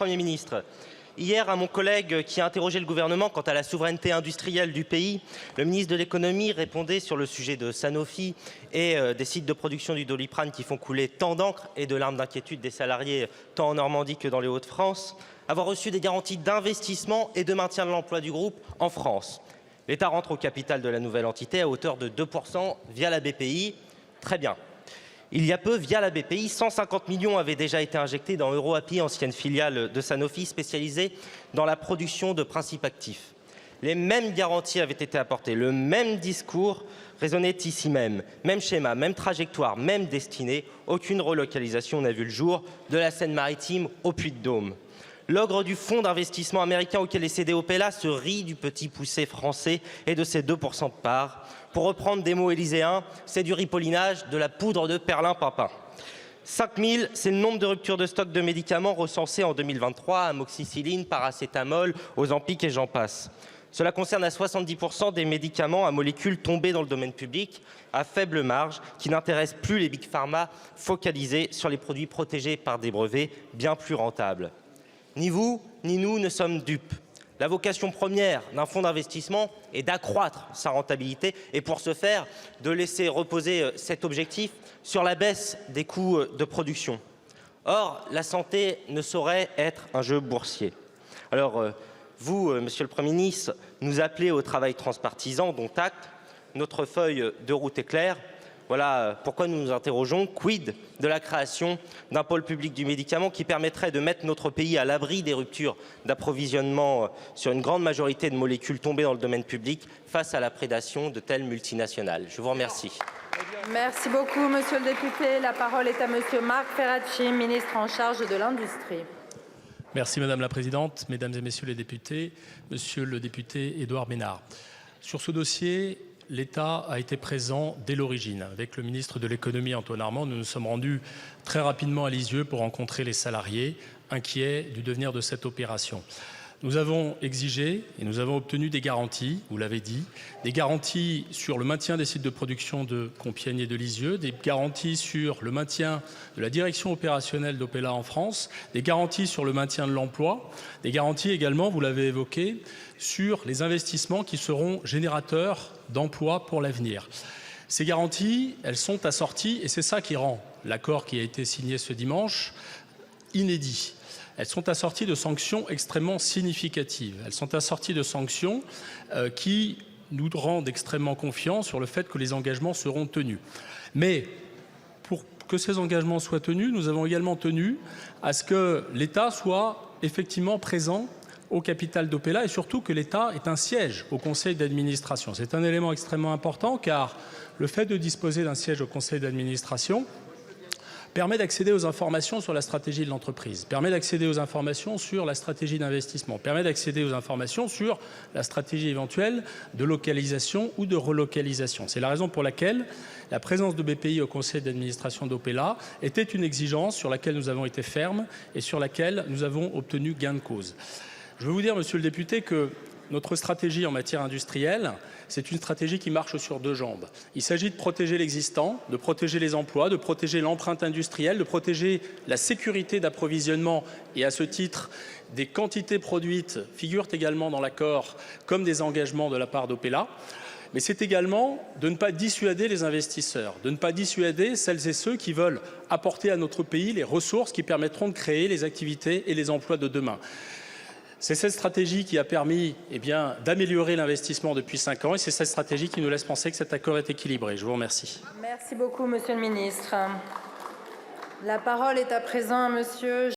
Premier ministre, hier, à mon collègue qui a interrogé le gouvernement quant à la souveraineté industrielle du pays, le ministre de l'économie répondait sur le sujet de Sanofi et des sites de production du Doliprane qui font couler tant d'encre et de larmes d'inquiétude des salariés tant en Normandie que dans les Hauts-de-France, avoir reçu des garanties d'investissement et de maintien de l'emploi du groupe en France. L'État rentre au capital de la nouvelle entité à hauteur de 2% via la BPI. Très bien. Il y a peu, via la BPI, 150 millions avaient déjà été injectés dans EuroAPI, ancienne filiale de Sanofi, spécialisée dans la production de principes actifs. Les mêmes garanties avaient été apportées, le même discours résonnait ici même schéma, même trajectoire, même destinée. Aucune relocalisation n'a vu le jour de la Seine-Maritime au Puy-de-Dôme. L'ogre du fonds d'investissement américain auquel est cédé Opella se rit du petit poussé français et de ses 2% de part. Pour reprendre des mots élyséens, c'est du ripollinage, de la poudre de perlimpinpin. 5000, c'est le nombre de ruptures de stock de médicaments recensés en 2023, amoxicilline, paracétamol, Ozempic et j'en passe. Cela concerne à 70% des médicaments à molécules tombés dans le domaine public, à faible marge, qui n'intéressent plus les big pharma focalisés sur les produits protégés par des brevets bien plus rentables. Ni vous, ni nous ne sommes dupes. La vocation première d'un fonds d'investissement est d'accroître sa rentabilité et pour ce faire, de laisser reposer cet objectif sur la baisse des coûts de production. Or, la santé ne saurait être un jeu boursier. Alors, vous, Monsieur le Premier ministre, nous appelez au travail transpartisan, dont acte. Notre feuille de route est claire. Voilà pourquoi nous nous interrogeons, quid de la création d'un pôle public du médicament qui permettrait de mettre notre pays à l'abri des ruptures d'approvisionnement sur une grande majorité de molécules tombées dans le domaine public face à la prédation de telles multinationales. Je vous remercie. Merci beaucoup, Monsieur le député. La parole est à Monsieur Marc Ferracci, ministre en charge de l'Industrie. Merci Madame la Présidente, Mesdames et Messieurs les députés, Monsieur le député Édouard Ménard. Sur ce dossier, l'État a été présent dès l'origine. Avec le ministre de l'économie Antoine Armand, nous nous sommes rendus très rapidement à Lisieux pour rencontrer les salariés inquiets du devenir de cette opération. Nous avons exigé et nous avons obtenu des garanties, vous l'avez dit, des garanties sur le maintien des sites de production de Compiègne et de Lisieux, des garanties sur le maintien de la direction opérationnelle d'Opella en France, des garanties sur le maintien de l'emploi, des garanties également, vous l'avez évoqué, sur les investissements qui seront générateurs d'emplois pour l'avenir. Ces garanties, elles sont assorties, et c'est ça qui rend l'accord qui a été signé ce dimanche inédit. Elles sont assorties de sanctions extrêmement significatives. Elles sont assorties de sanctions qui nous rendent extrêmement confiants sur le fait que les engagements seront tenus. Mais pour que ces engagements soient tenus, nous avons également tenu à ce que l'État soit effectivement présent au capital d'Opella et surtout que l'État ait un siège au conseil d'administration. C'est un élément extrêmement important car le fait de disposer d'un siège au conseil d'administration permet d'accéder aux informations sur la stratégie de l'entreprise, permet d'accéder aux informations sur la stratégie d'investissement, permet d'accéder aux informations sur la stratégie éventuelle de localisation ou de relocalisation. C'est la raison pour laquelle la présence de BPI au conseil d'administration d'Opella était une exigence sur laquelle nous avons été fermes et sur laquelle nous avons obtenu gain de cause. Je veux vous dire, monsieur le député, que notre stratégie en matière industrielle, c'est une stratégie qui marche sur deux jambes. Il s'agit de protéger l'existant, de protéger les emplois, de protéger l'empreinte industrielle, de protéger la sécurité d'approvisionnement et à ce titre, des quantités produites figurent également dans l'accord comme des engagements de la part d'Opella. Mais c'est également de ne pas dissuader les investisseurs, de ne pas dissuader celles et ceux qui veulent apporter à notre pays les ressources qui permettront de créer les activités et les emplois de demain. C'est cette stratégie qui a permis d'améliorer l'investissement depuis 5 ans et c'est cette stratégie qui nous laisse penser que cet accord est équilibré. Je vous remercie. Merci beaucoup, Monsieur le ministre. La parole est à présent à Monsieur